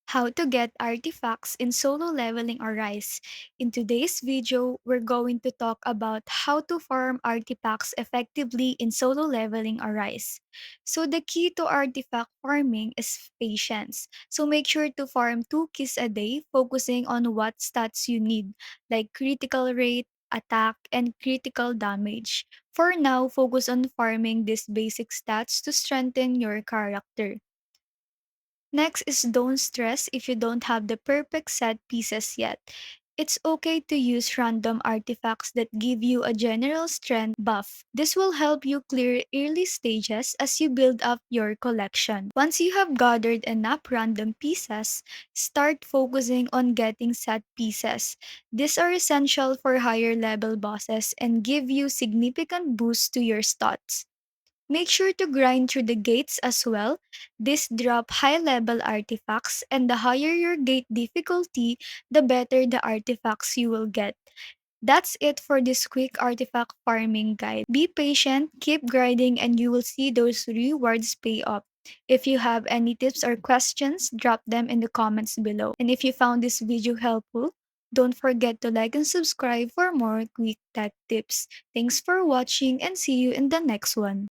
How to get artifacts in solo leveling Arise. In today's video, we're going to talk about how to farm artifacts effectively in solo leveling Arise. So the key to artifact farming is patience. So make sure to farm 2 keys a day, focusing on what stats you need, like critical rate, attack, and critical damage. For now, focus on farming these basic stats to strengthen your character. Next is don't stress if you don't have the perfect set pieces yet. It's okay to use random artifacts that give you a general strength buff. This will help you clear early stages as you build up your collection. Once you have gathered enough random pieces, start focusing on getting set pieces. These are essential for higher level bosses and give you significant boosts to your stats. Make sure to grind through the gates as well. These drop high level artifacts, and the higher your gate difficulty, the better the artifacts you will get. That's it for this quick artifact farming guide. Be patient, keep grinding, and you will see those rewards pay off. If you have any tips or questions, drop them in the comments below. And if you found this video helpful, don't forget to like and subscribe for more quick tech tips. Thanks for watching and see you in the next one.